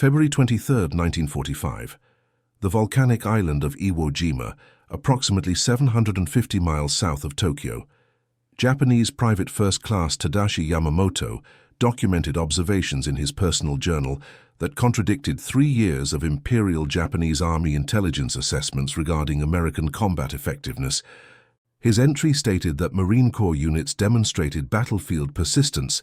February 23, 1945. The volcanic island of Iwo Jima, approximately 750 miles south of Tokyo. Japanese private first-class Tadashi Yamamoto documented observations in his personal journal that contradicted 3 years of Imperial Japanese Army intelligence assessments regarding American combat effectiveness. His entry stated that Marine Corps units demonstrated battlefield persistence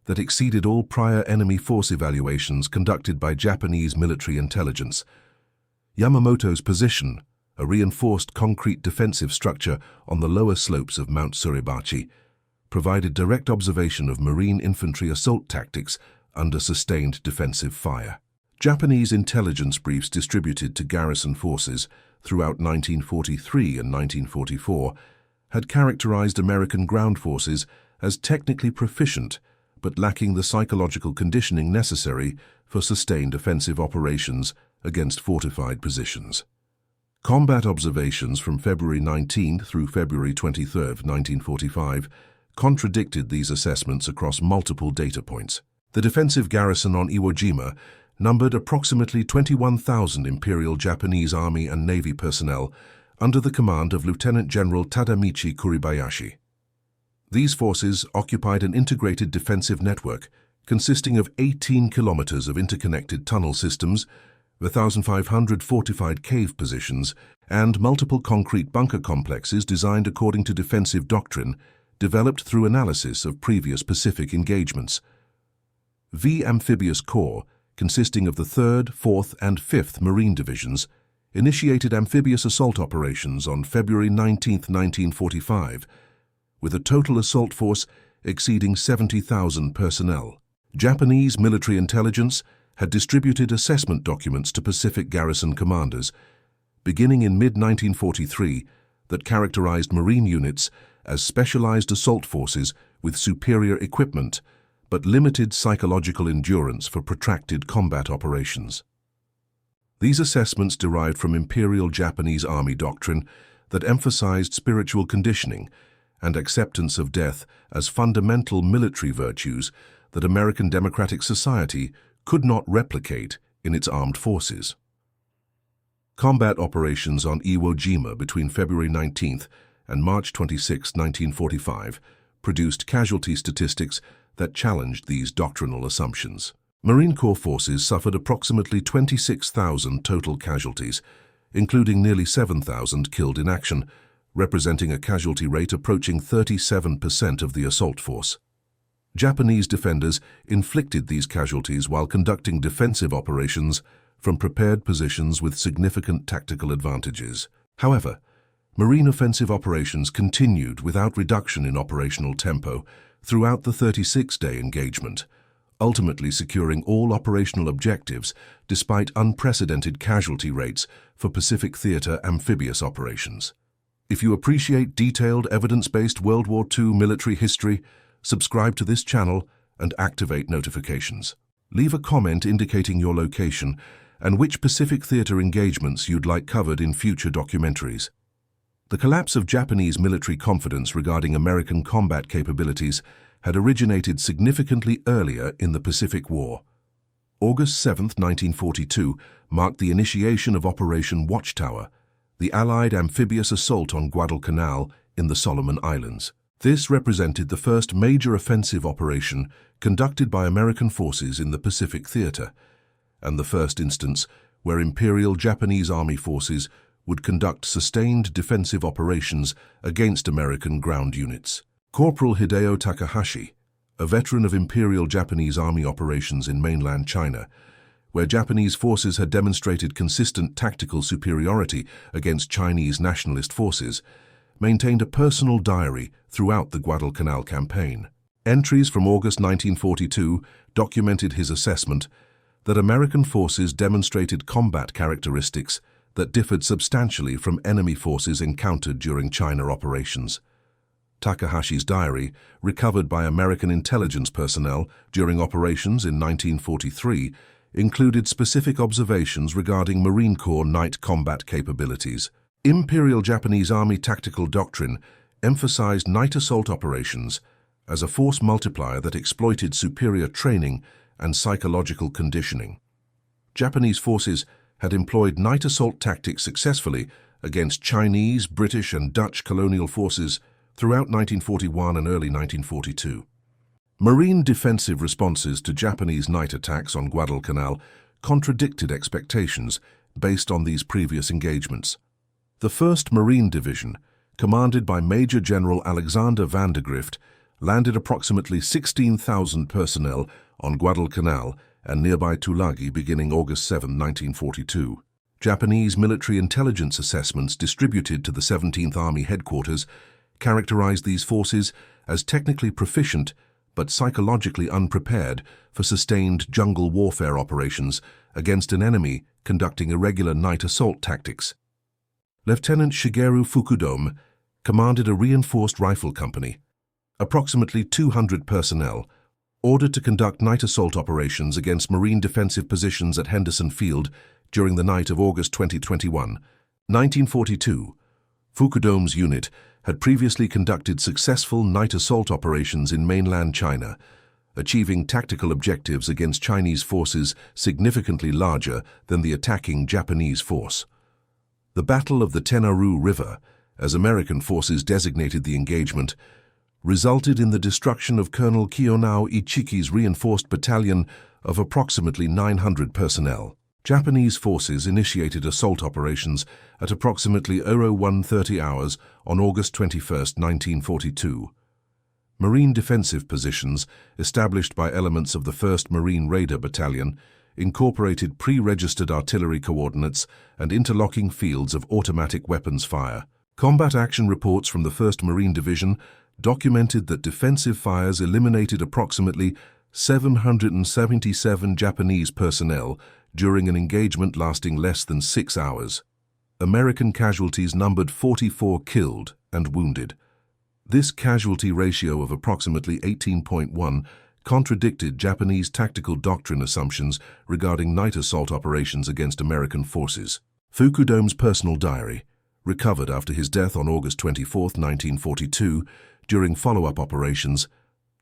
that exceeded all prior enemy force evaluations conducted by Japanese military intelligence. Yamamoto's position, a reinforced concrete defensive structure on the lower slopes of Mount Suribachi, provided direct observation of Marine infantry assault tactics under sustained defensive fire. Japanese intelligence briefs distributed to garrison forces throughout 1943 and 1944 had characterized American ground forces as technically proficient but lacking the psychological conditioning necessary for sustained offensive operations against fortified positions. Combat observations from February 19 through February 23, 1945, contradicted these assessments across multiple data points. The defensive garrison on Iwo Jima numbered approximately 21,000 Imperial Japanese Army and Navy personnel under the command of Lieutenant General Tadamichi Kuribayashi. These forces occupied an integrated defensive network consisting of 18 kilometers of interconnected tunnel systems, 1,500 fortified cave positions, and multiple concrete bunker complexes designed according to defensive doctrine developed through analysis of previous Pacific engagements. V Amphibious Corps, consisting of the 3rd, 4th, and 5th Marine Divisions, initiated amphibious assault operations on February 19, 1945, with a total assault force exceeding 70,000 personnel. Japanese military intelligence had distributed assessment documents to Pacific garrison commanders, beginning in mid-1943, that characterized Marine units as specialized assault forces with superior equipment but limited psychological endurance for protracted combat operations. These assessments derived from Imperial Japanese Army doctrine that emphasized spiritual conditioning and acceptance of death as fundamental military virtues that American democratic society could not replicate in its armed forces. Combat operations on Iwo Jima between February 19 and March 26, 1945, produced casualty statistics that challenged these doctrinal assumptions. Marine Corps forces suffered approximately 26,000 total casualties, including nearly 7,000 killed in action, representing a casualty rate approaching 37% of the assault force. Japanese defenders inflicted these casualties while conducting defensive operations from prepared positions with significant tactical advantages. However, Marine offensive operations continued without reduction in operational tempo throughout the 36-day engagement, ultimately securing all operational objectives despite unprecedented casualty rates for Pacific Theater amphibious operations. If you appreciate detailed, evidence-based World War II military history, subscribe to this channel and activate notifications. Leave a comment indicating your location and which Pacific Theater engagements you'd like covered in future documentaries. The collapse of Japanese military confidence regarding American combat capabilities had originated significantly earlier in the Pacific War. August 7, 1942, marked the initiation of Operation Watchtower, the Allied amphibious assault on Guadalcanal in the Solomon Islands. This represented the first major offensive operation conducted by American forces in the Pacific Theater, and the first instance where Imperial Japanese Army forces would conduct sustained defensive operations against American ground units. Corporal Hideo Takahashi, a veteran of Imperial Japanese Army operations in mainland China, where Japanese forces had demonstrated consistent tactical superiority against Chinese nationalist forces, maintained a personal diary throughout the Guadalcanal campaign. Entries from August 1942 documented his assessment that American forces demonstrated combat characteristics that differed substantially from enemy forces encountered during China operations. Takahashi's diary, recovered by American intelligence personnel during operations in 1943, included specific observations regarding Marine Corps night combat capabilities. Imperial Japanese Army tactical doctrine emphasized night assault operations as a force multiplier that exploited superior training and psychological conditioning. Japanese forces had employed night assault tactics successfully against Chinese, British, and Dutch colonial forces throughout 1941 and early 1942. Marine defensive responses to Japanese night attacks on Guadalcanal contradicted expectations based on these previous engagements. The 1st Marine Division, commanded by Major General Alexander van der Grift, landed approximately 16,000 personnel on Guadalcanal and nearby Tulagi beginning August 7, 1942. Japanese military intelligence assessments distributed to the 17th Army headquarters characterized these forces as technically proficient but psychologically unprepared for sustained jungle warfare operations against an enemy conducting irregular night assault tactics. Lieutenant Shigeru Fukudome commanded a reinforced rifle company, approximately 200 personnel, ordered to conduct night assault operations against Marine defensive positions at Henderson Field during the night of August 2021, 1942. Fukudome's unit had previously conducted successful night assault operations in mainland China, achieving tactical objectives against Chinese forces significantly larger than the attacking Japanese force. The Battle of the Tenaru River, as American forces designated the engagement, resulted in the destruction of Colonel Kiyonao Ichiki's reinforced battalion of approximately 900 personnel. Japanese forces initiated assault operations at approximately 01:30 hours on August 21, 1942. Marine defensive positions, established by elements of the 1st Marine Raider Battalion, incorporated pre-registered artillery coordinates and interlocking fields of automatic weapons fire. Combat action reports from the 1st Marine Division documented that defensive fires eliminated approximately 777 Japanese personnel during an engagement lasting less than 6 hours. American casualties numbered 44 killed and wounded. This casualty ratio of approximately 18.1 contradicted Japanese tactical doctrine assumptions regarding night assault operations against American forces. Fukudome's personal diary, recovered after his death on August 24, 1942, during follow-up operations,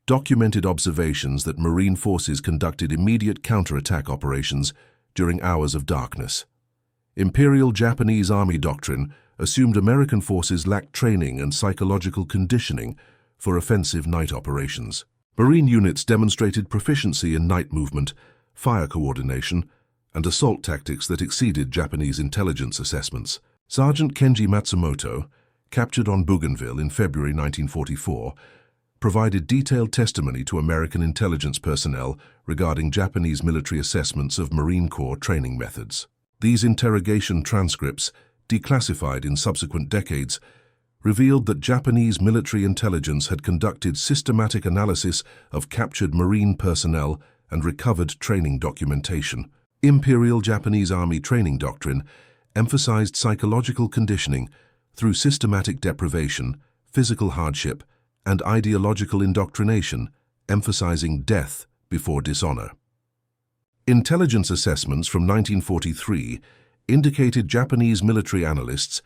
documented observations that Marine forces conducted immediate counterattack operations during hours of darkness. Imperial Japanese Army doctrine assumed American forces lacked training and psychological conditioning for offensive night operations. Marine units demonstrated proficiency in night movement, fire coordination, and assault tactics that exceeded Japanese intelligence assessments. Sergeant Kenji Matsumoto, captured on Bougainville in February 1944, provided detailed testimony to American intelligence personnel regarding Japanese military assessments of Marine Corps training methods. These interrogation transcripts, declassified in subsequent decades, revealed that Japanese military intelligence had conducted systematic analysis of captured Marine personnel and recovered training documentation. Imperial Japanese Army training doctrine emphasized psychological conditioning through systematic deprivation, physical hardship, and ideological indoctrination, emphasizing death before dishonor. Intelligence assessments from 1943 indicated Japanese military analysts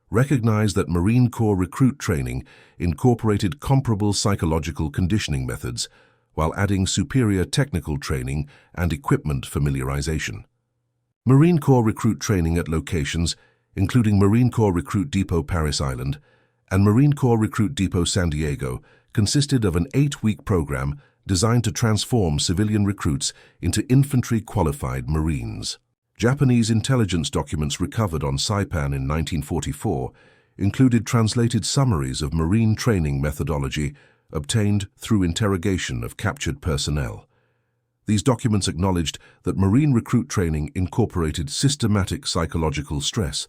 recognized that Marine Corps recruit training incorporated comparable psychological conditioning methods while adding superior technical training and equipment familiarization. Marine Corps recruit training at locations including Marine Corps Recruit Depot Paris Island and Marine Corps Recruit Depot San Diego consisted of an 8-week program designed to transform civilian recruits into infantry-qualified Marines. Japanese intelligence documents recovered on Saipan in 1944 included translated summaries of Marine training methodology obtained through interrogation of captured personnel. These documents acknowledged that Marine recruit training incorporated systematic psychological stress,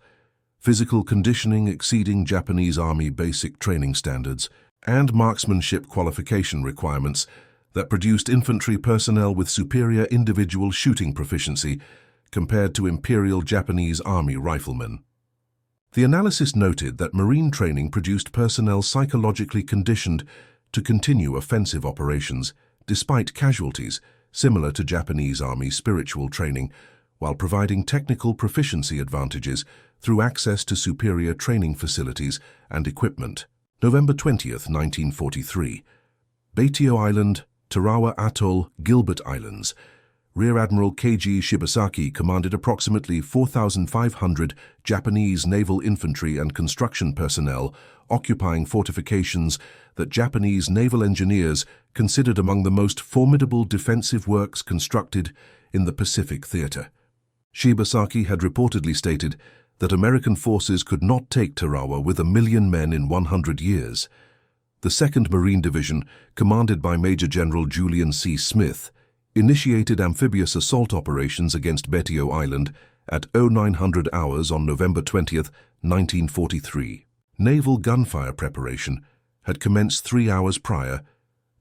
physical conditioning exceeding Japanese Army basic training standards, and marksmanship qualification requirements that produced infantry personnel with superior individual shooting proficiency compared to Imperial Japanese Army riflemen. The analysis noted that Marine training produced personnel psychologically conditioned to continue offensive operations despite casualties, similar to Japanese Army spiritual training, while providing technical proficiency advantages through access to superior training facilities and equipment. November 20, 1943. Baitio Island, Tarawa Atoll, Gilbert Islands Rear Admiral Keiji Shibasaki commanded approximately 4,500 Japanese naval infantry and construction personnel occupying fortifications that Japanese naval engineers considered among the most formidable defensive works constructed in the Pacific theater. Shibasaki had reportedly stated that American forces could not take Tarawa with 1,000,000 men in 100 years. The 2nd Marine Division, commanded by Major General Julian C. Smith, initiated amphibious assault operations against Betio Island at 0900 hours on November 20, 1943. Naval gunfire preparation had commenced 3 hours prior,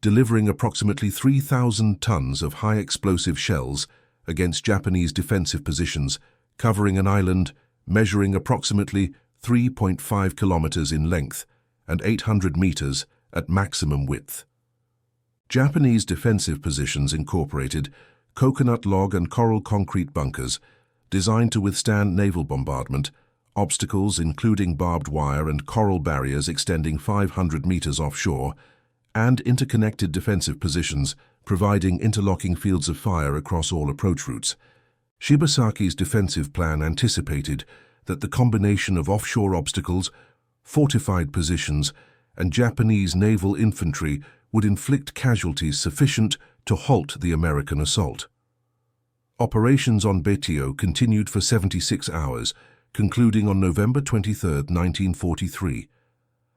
delivering approximately 3,000 tons of high-explosive shells against Japanese defensive positions covering an island measuring approximately 3.5 kilometers in length and 800 meters at maximum width. Japanese defensive positions incorporated coconut log and coral concrete bunkers designed to withstand naval bombardment, obstacles including barbed wire and coral barriers extending 500 meters offshore, and interconnected defensive positions providing interlocking fields of fire across all approach routes. Shibasaki's defensive plan anticipated that the combination of offshore obstacles, fortified positions, and Japanese naval infantry would inflict casualties sufficient to halt the American assault. Operations on Betio continued for 76 hours, concluding on November 23, 1943.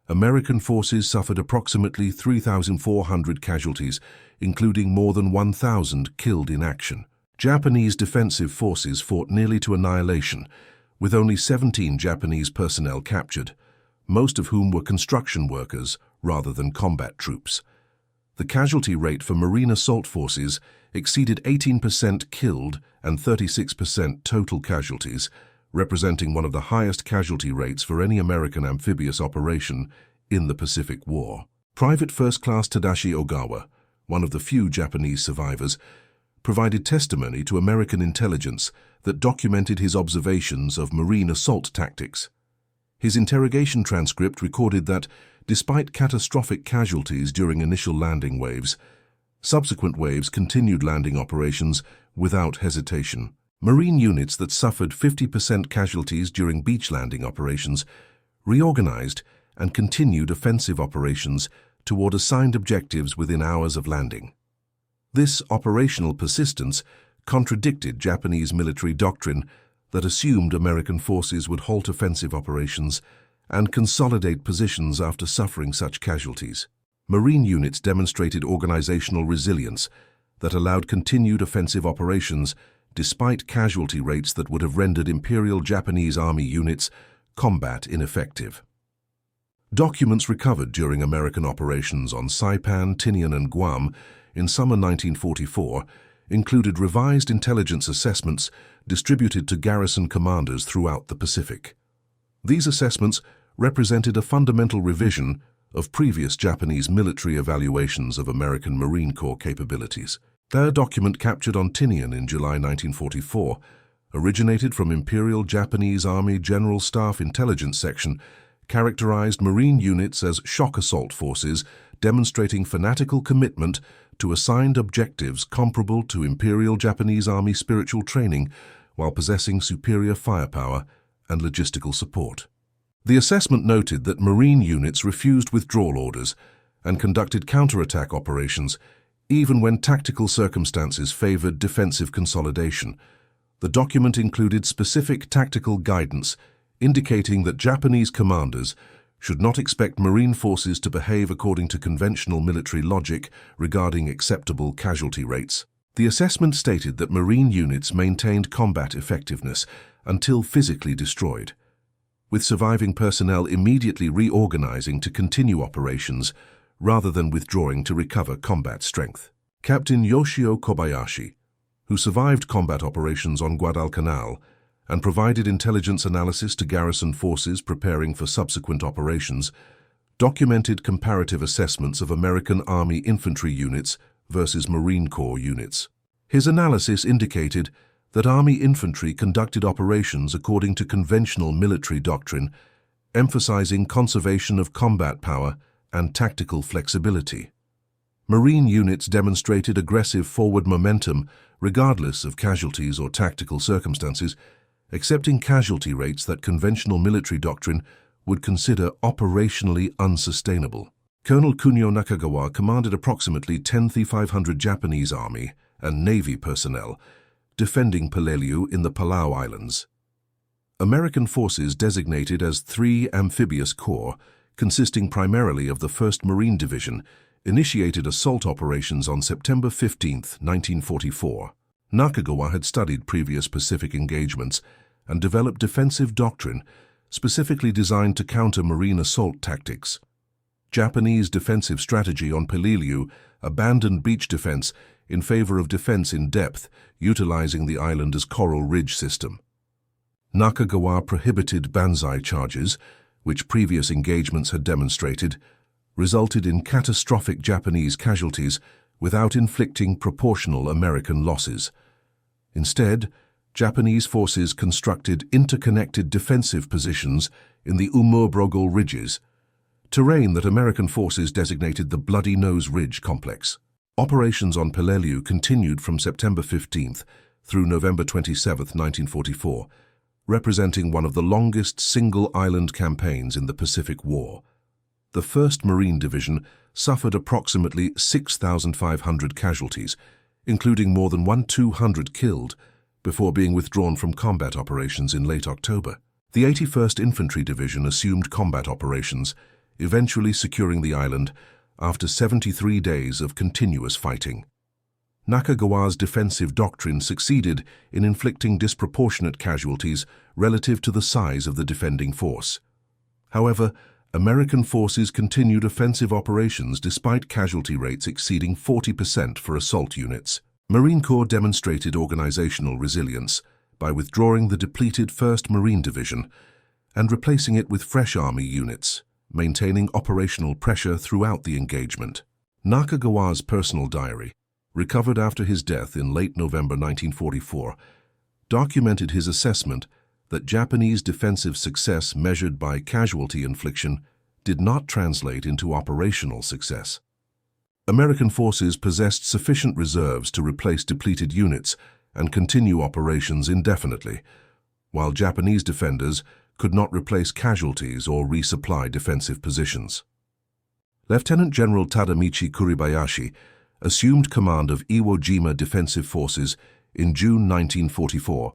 American forces suffered approximately 3,400 casualties, including more than 1,000 killed in action. Japanese defensive forces fought nearly to annihilation, with only 17 Japanese personnel captured, most of whom were construction workers rather than combat troops. The casualty rate for marine assault forces exceeded 18% killed and 36% total casualties, representing one of the highest casualty rates for any American amphibious operation in the Pacific War. Private First Class Tadashi Ogawa, one of the few Japanese survivors, provided testimony to American intelligence that documented his observations of marine assault tactics. His interrogation transcript recorded that, despite catastrophic casualties during initial landing waves, subsequent waves continued landing operations without hesitation. Marine units that suffered 50% casualties during beach landing operations reorganized and continued offensive operations toward assigned objectives within hours of landing. This operational persistence contradicted Japanese military doctrine that assumed American forces would halt offensive operations and consolidate positions after suffering such casualties. Marine units demonstrated organizational resilience that allowed continued offensive operations despite casualty rates that would have rendered Imperial Japanese Army units combat ineffective. Documents recovered during American operations on Saipan, Tinian, and Guam in summer 1944 included revised intelligence assessments distributed to garrison commanders throughout the Pacific. These assessments represented a fundamental revision of previous Japanese military evaluations of American Marine Corps capabilities. Their document captured on Tinian in July 1944 originated from Imperial Japanese Army General Staff Intelligence Section, characterized Marine units as shock assault forces demonstrating fanatical commitment to assigned objectives comparable to Imperial Japanese Army spiritual training while possessing superior firepower and logistical support. The assessment noted that Marine units refused withdrawal orders and conducted counterattack operations even when tactical circumstances favored defensive consolidation. The document included specific tactical guidance indicating that Japanese commanders should not expect Marine forces to behave according to conventional military logic regarding acceptable casualty rates. The assessment stated that Marine units maintained combat effectiveness until physically destroyed, with surviving personnel immediately reorganizing to continue operations rather than withdrawing to recover combat strength. Captain Yoshio Kobayashi, who survived combat operations on Guadalcanal and provided intelligence analysis to garrison forces preparing for subsequent operations, documented comparative assessments of American Army infantry units versus Marine Corps units. His analysis indicated that Army infantry conducted operations according to conventional military doctrine, emphasizing conservation of combat power and tactical flexibility. Marine units demonstrated aggressive forward momentum regardless of casualties or tactical circumstances, accepting casualty rates that conventional military doctrine would consider operationally unsustainable. Colonel Kunio Nakagawa commanded approximately 10,500 Japanese Army and Navy personnel defending Peleliu in the Palau Islands. American forces designated as 3 amphibious corps, consisting primarily of the 1st Marine Division, initiated assault operations on September 15, 1944. Nakagawa had studied previous Pacific engagements and developed defensive doctrine specifically designed to counter marine assault tactics. Japanese defensive strategy on Peleliu abandoned beach defense in favor of defense in depth, utilizing the island as coral ridge system. Nakagawa prohibited banzai charges, which previous engagements had demonstrated, resulted in catastrophic Japanese casualties without inflicting proportional American losses. Instead, Japanese forces constructed interconnected defensive positions in the Umurbrogol ridges, terrain that American forces designated the Bloody Nose Ridge Complex. Operations on Peleliu continued from September 15th through November 27, 1944, representing one of the longest single-island campaigns in the Pacific War. The 1st Marine Division suffered approximately 6,500 casualties, including more than 1,200 killed, before being withdrawn from combat operations in late October. The 81st Infantry Division assumed combat operations, eventually securing the island after 73 days of continuous fighting. Nakagawa's defensive doctrine succeeded in inflicting disproportionate casualties relative to the size of the defending force. However, American forces continued offensive operations despite casualty rates exceeding 40% for assault units. Marine Corps demonstrated organizational resilience by withdrawing the depleted 1st Marine Division and replacing it with fresh Army units, maintaining operational pressure throughout the engagement. Nakagawa's personal diary, recovered after his death in late November 1944, documented his assessment that Japanese defensive success measured by casualty infliction did not translate into operational success. American forces possessed sufficient reserves to replace depleted units and continue operations indefinitely, while Japanese defenders could not replace casualties or resupply defensive positions. Lieutenant General Tadamichi Kuribayashi assumed command of Iwo Jima defensive forces in June 1944.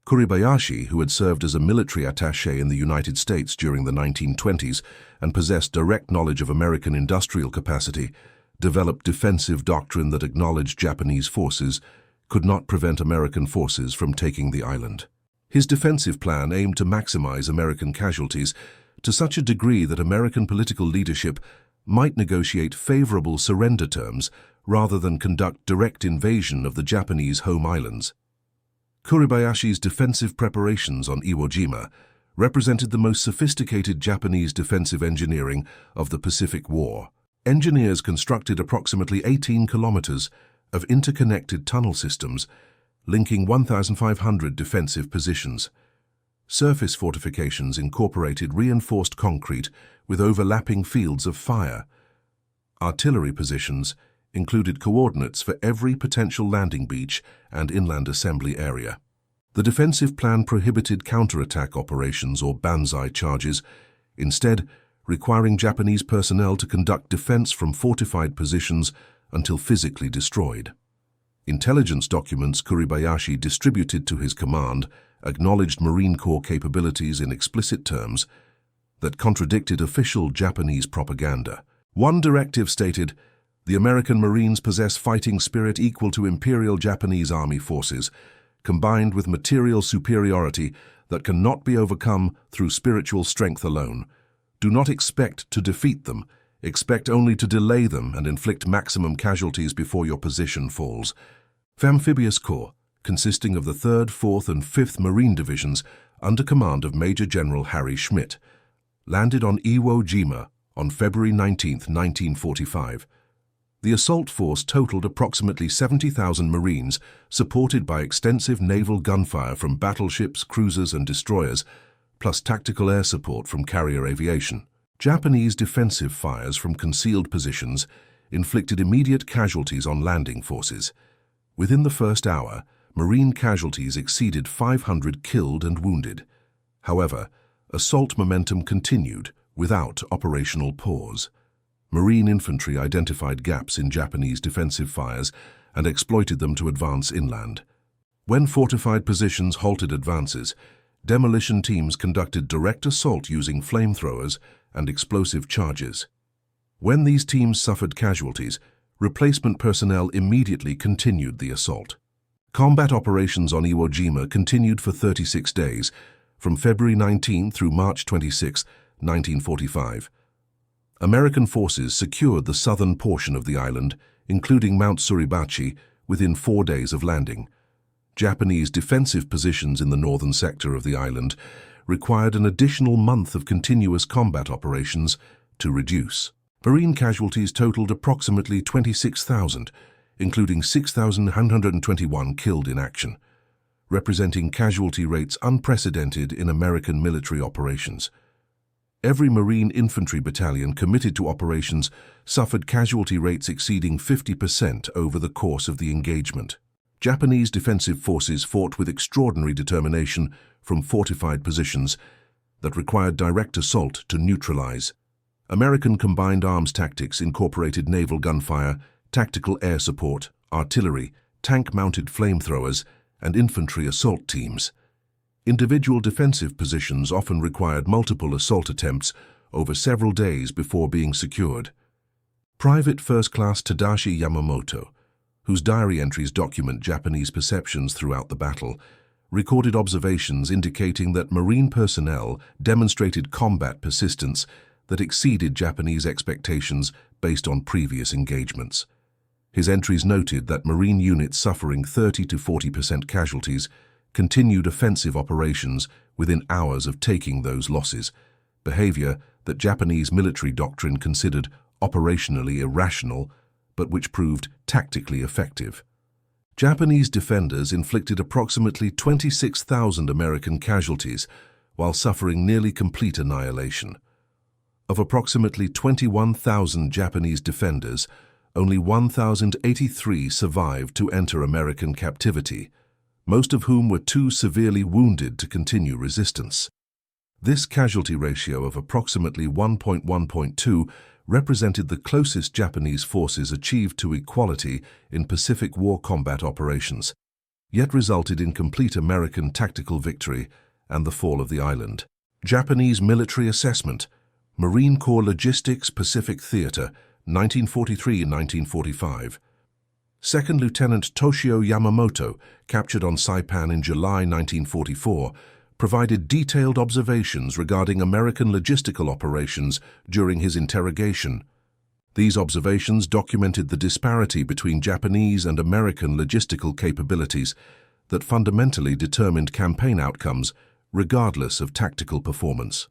Kuribayashi, who had served as a military attaché in the United States during the 1920s and possessed direct knowledge of American industrial capacity, developed defensive doctrine that acknowledged Japanese forces could not prevent American forces from taking the island. His defensive plan aimed to maximize American casualties to such a degree that American political leadership might negotiate favorable surrender terms rather than conduct direct invasion of the Japanese home islands. Kuribayashi's defensive preparations on Iwo Jima represented the most sophisticated Japanese defensive engineering of the Pacific War. Engineers constructed approximately 18 kilometers of interconnected tunnel systems linking 1,500 defensive positions. Surface fortifications incorporated reinforced concrete with overlapping fields of fire. Artillery positions included coordinates for every potential landing beach and inland assembly area. The defensive plan prohibited counterattack operations or banzai charges, instead requiring Japanese personnel to conduct defense from fortified positions until physically destroyed. Intelligence documents Kuribayashi distributed to his command acknowledged Marine Corps capabilities in explicit terms that contradicted official Japanese propaganda. One directive stated, "The American Marines possess fighting spirit equal to Imperial Japanese Army forces, combined with material superiority that cannot be overcome through spiritual strength alone. Do not expect to defeat them. Expect only to delay them and inflict maximum casualties before your position falls." Amphibious Corps, consisting of the 3rd, 4th, and 5th Marine Divisions under command of Major General Harry Schmidt, landed on Iwo Jima on February 19, 1945. The assault force totaled approximately 70,000 Marines, supported by extensive naval gunfire from battleships, cruisers, and destroyers, plus tactical air support from carrier aviation. Japanese defensive fires from concealed positions inflicted immediate casualties on landing forces. Within the first hour, Marine casualties exceeded 500 killed and wounded. However, assault momentum continued without operational pause. Marine infantry identified gaps in Japanese defensive fires and exploited them to advance inland. When fortified positions halted advances, demolition teams conducted direct assault using flamethrowers and explosive charges. When these teams suffered casualties, replacement personnel immediately continued the assault. Combat operations on Iwo Jima continued for 36 days, from February 19 through March 26, 1945. American forces secured the southern portion of the island, including Mount Suribachi, within 4 days of landing. Japanese defensive positions in the northern sector of the island required an additional month of continuous combat operations to reduce. Marine casualties totaled approximately 26,000, including 6,121 killed in action, representing casualty rates unprecedented in American military operations. Every Marine infantry battalion committed to operations suffered casualty rates exceeding 50% over the course of the engagement. Japanese defensive forces fought with extraordinary determination from fortified positions that required direct assault to neutralize. American combined arms tactics incorporated naval gunfire, tactical air support, artillery, tank-mounted flamethrowers, and infantry assault teams. Individual defensive positions often required multiple assault attempts over several days before being secured. Private First Class Tadashi Yamamoto, whose diary entries document Japanese perceptions throughout the battle, recorded observations indicating that Marine personnel demonstrated combat persistence that exceeded Japanese expectations based on previous engagements. His entries noted that Marine units suffering 30 to 40% casualties continued offensive operations within hours of taking those losses, behavior that Japanese military doctrine considered operationally irrational, but which proved tactically effective. Japanese defenders inflicted approximately 26,000 American casualties while suffering nearly complete annihilation. Of approximately 21,000 Japanese defenders, only 1,083 survived to enter American captivity, most of whom were too severely wounded to continue resistance. This casualty ratio of approximately 1.1.2 represented the closest Japanese forces achieved to equality in Pacific War combat operations, yet resulted in complete American tactical victory and the fall of the island. Japanese military assessment, Marine Corps Logistics Pacific Theater, 1943-1945. Second Lieutenant Toshio Yamamoto, captured on Saipan in July 1944, provided detailed observations regarding American logistical operations during his interrogation. These observations documented the disparity between Japanese and American logistical capabilities that fundamentally determined campaign outcomes regardless of tactical performance.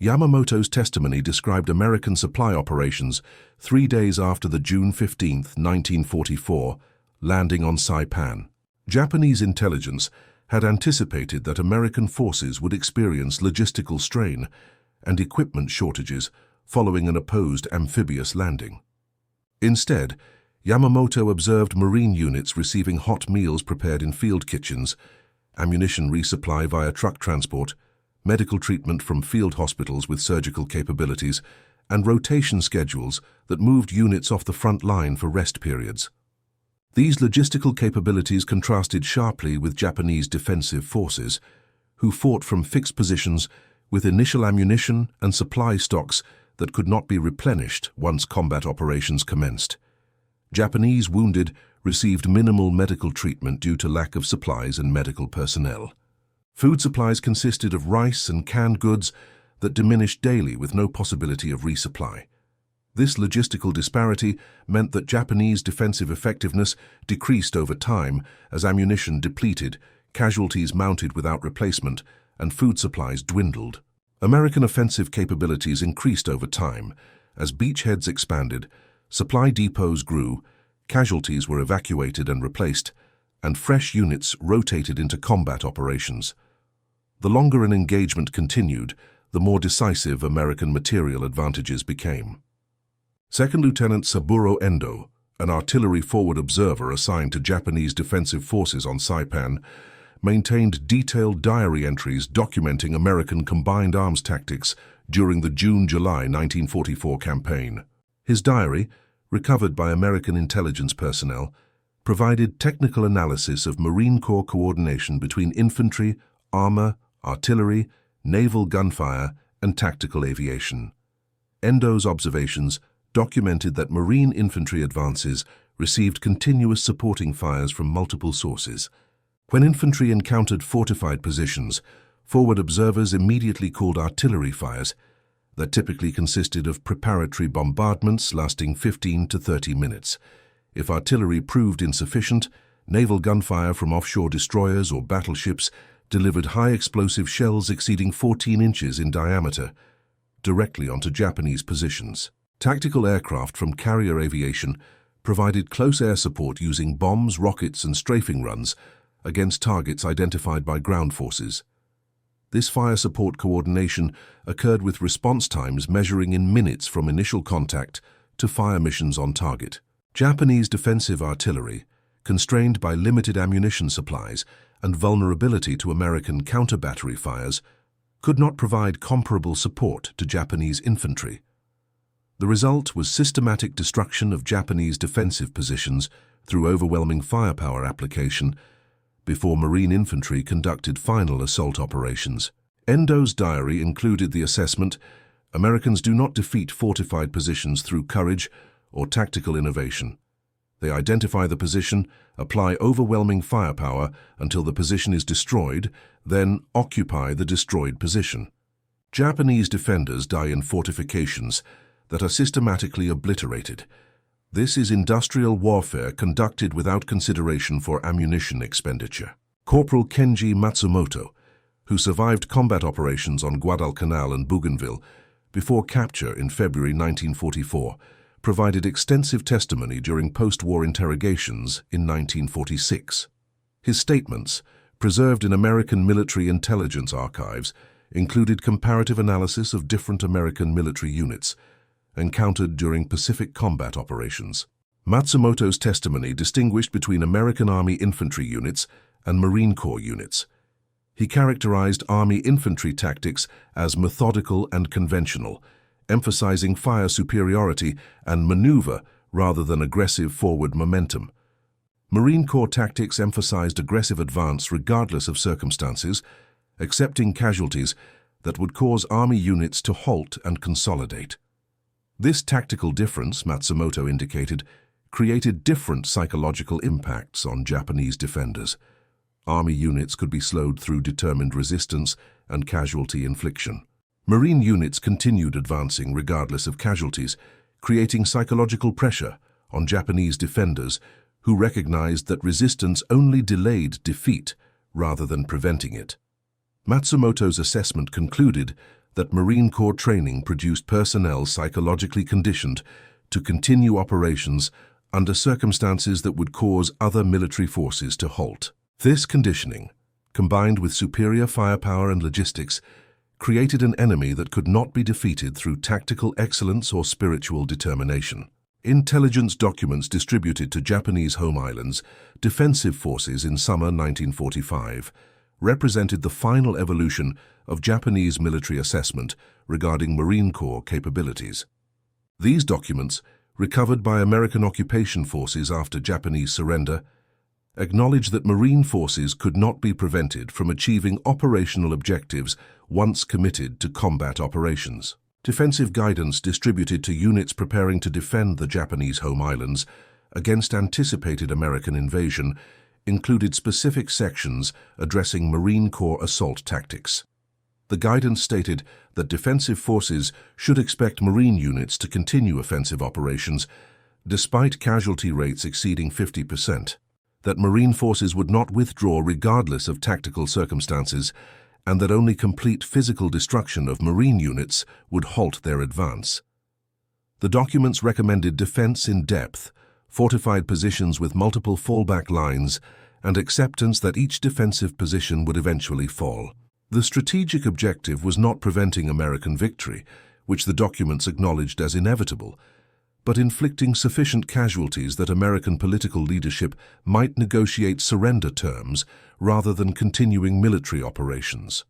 Yamamoto's testimony described American supply operations 3 days after the June 15, 1944, landing on Saipan. Japanese intelligence had anticipated that American forces would experience logistical strain and equipment shortages following an opposed amphibious landing. Instead, Yamamoto observed Marine units receiving hot meals prepared in field kitchens, ammunition resupply via truck transport, medical treatment from field hospitals with surgical capabilities, and rotation schedules that moved units off the front line for rest periods. These logistical capabilities contrasted sharply with Japanese defensive forces, who fought from fixed positions with initial ammunition and supply stocks that could not be replenished once combat operations commenced. Japanese wounded received minimal medical treatment due to lack of supplies and medical personnel. Food supplies consisted of rice and canned goods that diminished daily with no possibility of resupply. This logistical disparity meant that Japanese defensive effectiveness decreased over time as ammunition depleted, casualties mounted without replacement, and food supplies dwindled. American offensive capabilities increased over time as beachheads expanded, supply depots grew, casualties were evacuated and replaced, and fresh units rotated into combat operations. The longer an engagement continued, the more decisive American material advantages became. Second Lieutenant Saburo Endo, an artillery forward observer assigned to Japanese defensive forces on Saipan, maintained detailed diary entries documenting American combined arms tactics during the June-July 1944 campaign. His diary, recovered by American intelligence personnel, provided technical analysis of Marine Corps coordination between infantry, armor, artillery, naval gunfire, and tactical aviation. Endo's observations documented that Marine infantry advances received continuous supporting fires from multiple sources. When infantry encountered fortified positions, forward observers immediately called artillery fires that typically consisted of preparatory bombardments lasting 15 to 30 minutes. If artillery proved insufficient, naval gunfire from offshore destroyers or battleships delivered high explosive shells exceeding 14 inches in diameter directly onto Japanese positions. Tactical aircraft from carrier aviation provided close air support using bombs, rockets, and strafing runs against targets identified by ground forces. This fire support coordination occurred with response times measuring in minutes from initial contact to fire missions on target. Japanese defensive artillery, constrained by limited ammunition supplies and vulnerability to American counter-battery fires, could not provide comparable support to Japanese infantry. The result was systematic destruction of Japanese defensive positions through overwhelming firepower application before Marine infantry conducted final assault operations. Endo's diary included the assessment, Americans do not defeat fortified positions through courage or tactical innovation. They identify the position, apply overwhelming firepower until the position is destroyed, then occupy the destroyed position. Japanese defenders die in fortifications that are systematically obliterated. This is industrial warfare conducted without consideration for ammunition expenditure. Corporal Kenji Matsumoto, who survived combat operations on Guadalcanal and Bougainville before capture in February 1944, provided extensive testimony during post-war interrogations in 1946. His statements, preserved in American military intelligence archives, included comparative analysis of different American military units encountered during Pacific combat operations. Matsumoto's testimony distinguished between American Army infantry units and Marine Corps units. He characterized Army infantry tactics as methodical and conventional, emphasizing fire superiority and maneuver rather than aggressive forward momentum. Marine Corps tactics emphasized aggressive advance regardless of circumstances, accepting casualties that would cause Army units to halt and consolidate. This tactical difference, Matsumoto indicated, created different psychological impacts on Japanese defenders. Army units could be slowed through determined resistance and casualty infliction. Marine units continued advancing regardless of casualties, creating psychological pressure on Japanese defenders who recognized that resistance only delayed defeat rather than preventing it. Matsumoto's assessment concluded that Marine Corps training produced personnel psychologically conditioned to continue operations under circumstances that would cause other military forces to halt. This conditioning, combined with superior firepower and logistics, created an enemy that could not be defeated through tactical excellence or spiritual determination. Intelligence documents distributed to Japanese home islands, defensive forces in summer 1945, represented the final evolution of Japanese military assessment regarding Marine Corps capabilities. These documents, recovered by American occupation forces after Japanese surrender, acknowledge that Marine forces could not be prevented from achieving operational objectives once committed to combat operations. Defensive guidance distributed to units preparing to defend the Japanese home islands against anticipated American invasion included specific sections addressing Marine Corps assault tactics. The guidance stated that defensive forces should expect Marine units to continue offensive operations despite casualty rates exceeding 50%, that Marine forces would not withdraw regardless of tactical circumstances, and that only complete physical destruction of Marine units would halt their advance. The documents recommended defense in depth, fortified positions with multiple fallback lines, and acceptance that each defensive position would eventually fall. The strategic objective was not preventing American victory, which the documents acknowledged as inevitable, but inflicting sufficient casualties that American political leadership might negotiate surrender terms rather than continuing military operations.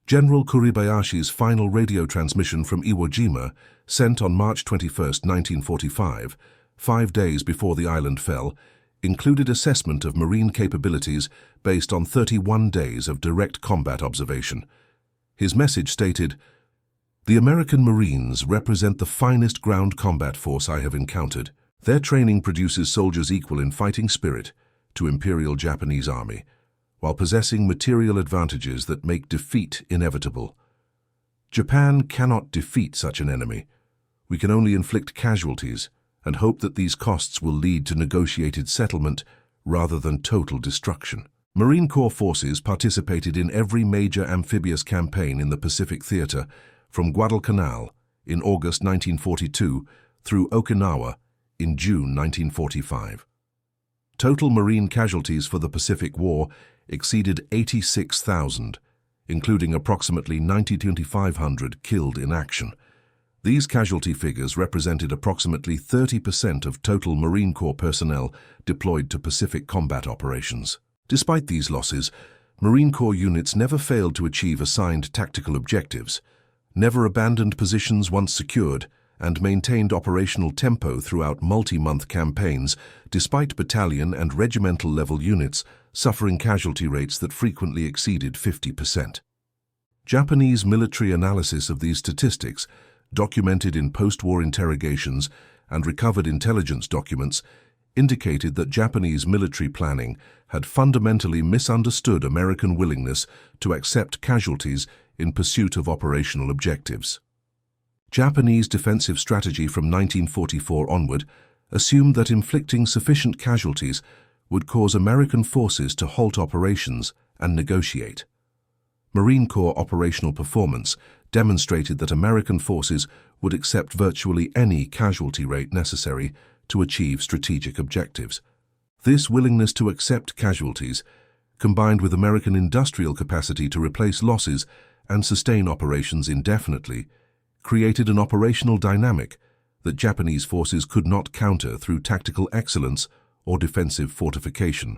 General Kuribayashi's final radio transmission from Iwo Jima, sent on March 21, 1945, 5 days before the island fell, included assessment of marine capabilities based on 31 days of direct combat observation. His message stated, "The American Marines represent the finest ground combat force I have encountered. Their training produces soldiers equal in fighting spirit to Imperial Japanese Army, while possessing material advantages that make defeat inevitable. Japan cannot defeat such an enemy. We can only inflict casualties and hope that these costs will lead to negotiated settlement rather than total destruction." Marine Corps forces participated in every major amphibious campaign in the Pacific Theater, from Guadalcanal in August 1942 through Okinawa in June 1945. Total Marine casualties for the Pacific War exceeded 86,000, including approximately 9,500 killed in action. These casualty figures represented approximately 30% of total Marine Corps personnel deployed to Pacific combat operations. Despite these losses, Marine Corps units never failed to achieve assigned tactical objectives, never abandoned positions once secured, and maintained operational tempo throughout multi-month campaigns, despite battalion and regimental-level units suffering casualty rates that frequently exceeded 50%. Japanese military analysis of these statistics, documented in post-war interrogations and recovered intelligence documents, indicated that Japanese military planning had fundamentally misunderstood American willingness to accept casualties in pursuit of operational objectives. Japanese defensive strategy from 1944 onward assumed that inflicting sufficient casualties would cause American forces to halt operations and negotiate. Marine Corps operational performance demonstrated that American forces would accept virtually any casualty rate necessary to achieve strategic objectives. This willingness to accept casualties, combined with American industrial capacity to replace losses and sustain operations indefinitely, created an operational dynamic that Japanese forces could not counter through tactical excellence or defensive fortification.